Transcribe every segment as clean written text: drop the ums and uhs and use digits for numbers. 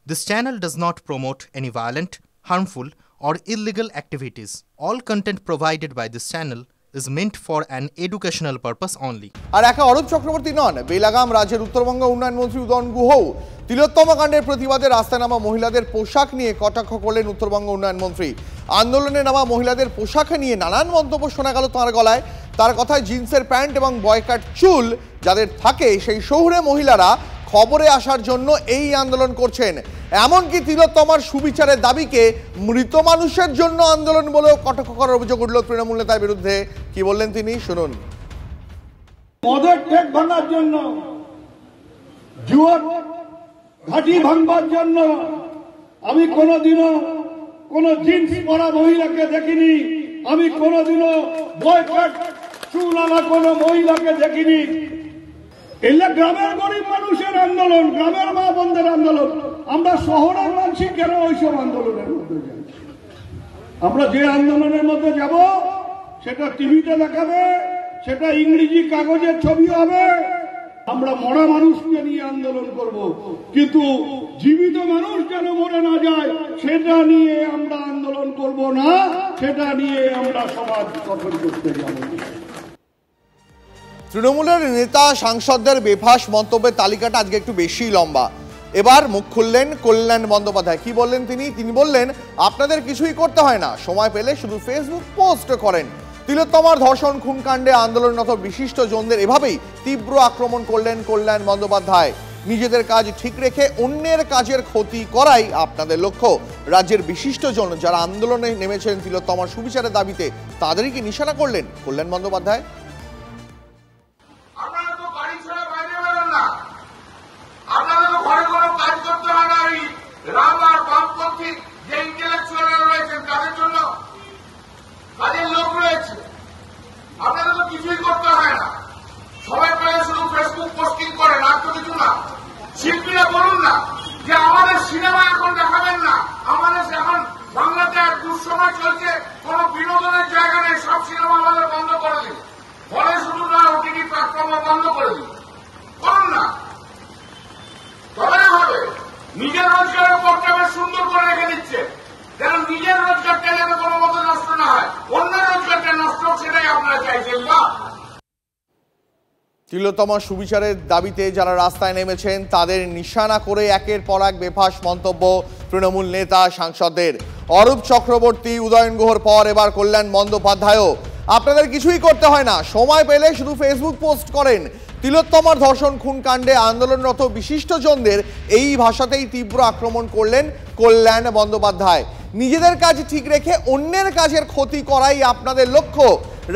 This channel does not promote any violent, harmful, or illegal activities. All content provided by this channel is meant for an educational purpose only. আর একা অরূপ চক্রবর্তী নন, বেলাগাম রাজ্যের উত্তরবঙ্গ উন্নয়ন মন্ত্রী উদয়ন গুহও তিলোত্তমা কাণ্ডের প্রতিবাদে রাস্তায় নামা মহিলাদের পোশাক নিয়ে কটাক্ষ করলেন উত্তরবঙ্গ উন্নয়ন মন্ত্রী। আন্দোলনে নামা মহিলাদের পোশাক নিয়ে নানান মন্তব্য শোনা গেল তাঁর গলায়। তার কথায় জিন্সের প্যান্ট এবং বয়কাট চুল যাদের থাকে সেই শহুরে মহিলারা খবরে আসার জন্য এই আন্দোলন করছেন। এমনকি তিলোত্তমার সুবিচারের দাবিকে মৃত মানুষের জন্য আন্দোলন বলেও কটাক্ষ করার অভিযোগ উঠল তৃণমূল নেতার বিরুদ্ধে। কি বললেন তিনি, শুনুন। মদের ঠেক ভাঙার জন্য, জুয়ার ঘাঁটি ভাঙবার জন্য আমি কোনোদিনও কোনো জিন্স পরা মহিলাকে দেখিনি। আমি কোনোদিনও বয়কট চুল আনা কোনো মহিলাকে দেখিনি। এগুলো গ্রামের গরিব মানুষের আন্দোলন, গ্রামের মা বোনদের আন্দোলন। আমরা শহরের মানুষ কেন ওইসব আন্দোলনের মধ্যে যাই? আমরা যে আন্দোলনের মধ্যে যাব সেটা টিভিতে দেখাবে, সেটা ইংরেজি কাগজের ছবি হবে। আমরা মরা মানুষকে নিয়ে আন্দোলন করব, কিন্তু জীবিত মানুষ যেন মরে না যায় সেটা নিয়ে আমরা আন্দোলন করব না, সেটা নিয়ে আমরা সমাজ গঠন করতে যাব। তৃণমূলের নেতা সাংসদদের বেফাস মন্তব্যের তালিকাটা আজকে একটু বেশি লম্বা। এবার মুখ খুললেন কল্যাণ বন্দ্যোপাধ্যায়। কি বললেন তিনি বললেন, আপনাদের কিছুই করতে হয় না, সময় পেলে শুধু ফেসবুক পোস্ট করেন। তিলোত্তমার ধর্ষণ খুন কাণ্ডে আন্দোলনরত বিশিষ্ট জনদের এভাবেই তীব্র আক্রমণ করলেন কল্যাণ বন্দ্যোপাধ্যায়। নিজেদের কাজ ঠিক রেখে অন্যের কাজের ক্ষতি করাই আপনাদের লক্ষ্য। রাজ্যের বিশিষ্ট জন যারা আন্দোলনে নেমেছেন তিলোত্তমার সুবিচারের দাবিতে, তাদেরই কি নিশানা করলেন কল্যাণ বন্দ্যোপাধ্যায়। কিছুই করতে হয় না, সবাই পেলে শুধু ফেসবুক পোস্টিং করেন, আর তো কিছু না। শিল্পীরা বলুন না যে আমাদের সিনেমা এখন দেখাবেন না, আমাদের এখন বাংলাতে এক দুঃসময় চলছে, কোন বিনোদনের জায়গা নেই, সব সিনেমা আমাদের বন্ধ করে দিন। ফলে শুধু না, ওটিটি প্ল্যাটফর্ম বন্ধ করে দিন, করুন না। তবে হবে নিজের রোজগারের পথটা বেশ সুন্দর করে রেখে দিচ্ছে, কারণ নিজের রোজগারটা যেন কোনো মতো নষ্ট না হয়, অন্যের রোজগারটা নষ্ট হোক সেটাই আপনারা চাইছেন না। তিলোত্তমার সুবিচারের দাবিতে যারা রাস্তায় নেমেছেন তাদের নিশানা করে একের পর এক বেফাস মন্তব্য তৃণমূল নেতা সাংসদদের। অরূপ চক্রবর্তী, উদয়ন গুহর পর এবার কল্যাণ বন্দ্যোপাধ্যায়ও আপনাদের কিছুই করতে হয় না, সময় পেলে শুধু ফেসবুক পোস্ট করেন। তিলোত্তমার ধর্ষণ খুন কাণ্ডে আন্দোলনরত বিশিষ্টজনদের এই ভাষাতেই তীব্র আক্রমণ করলেন কল্যাণ বন্দ্যোপাধ্যায়। নিজেদের কাজ ঠিক রেখে অন্যের কাজের ক্ষতি করাই আপনাদের লক্ষ্য।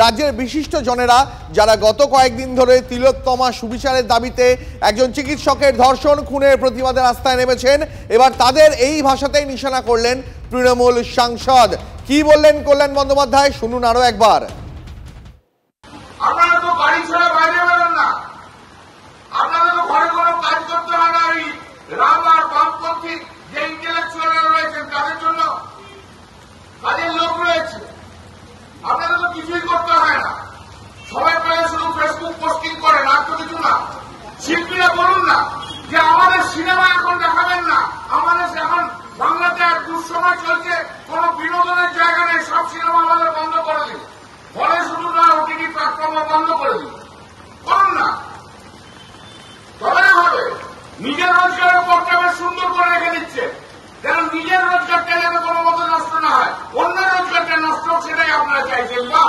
রাজ্যের বিশিষ্ট জনেরা যারা গত কয়েকদিন ধরে তিলোত্তমা সুবিচারের দাবিতে একজন চিকিৎসকের ধর্ষণ খুনের প্রতিবাদে রাস্তায় নেমেছেন, এবার তাদের এই ভাষাতেই নিশানা করলেন তৃণমূল সাংসদ। কি বললেন কল্যাণ বন্দ্যোপাধ্যায়, শুনুন আরো একবার। আপনারা তো বাড়ি ছেড়ে বাইরে বেরোন না, আপনাদের তো ঘরে কোনো কাজ করতে হয় না। এই রাম আর বামপন্থী যে ইন্টেলেকচুয়ালরা রয়েছেন তাদের জন্য কাজের লোক রয়েছে, আপনাদের তো কিছুই করতে হয় না, সবাই পেলে শুধু ফেসবুক পোস্টিং করেন, আর তো কিছু না। শিল্পীরা বলুন না যে আমাদের সিনেমা এখন দেখাবেন না, আমাদের এখন বাংলাতে এক দুঃসময় চলছে, কোন বিনোদনের জায়গা নেই, সব সিনেমা আমাদের বন্ধ করে দিন। ফলে শুধু না, ওটিটি প্ল্যাটফর্ম বন্ধ করে দিন, করুন না। তবে হবে নিজের রোজগারের পথটা বেশ সুন্দর করে রেখে দিচ্ছে, কারণ নিজের রোজগারটা যেন কোনো মতো নষ্ট না হয়, অন্যের রোজগারটা নষ্ট হোক সেটাই আপনারা চাইছেন না।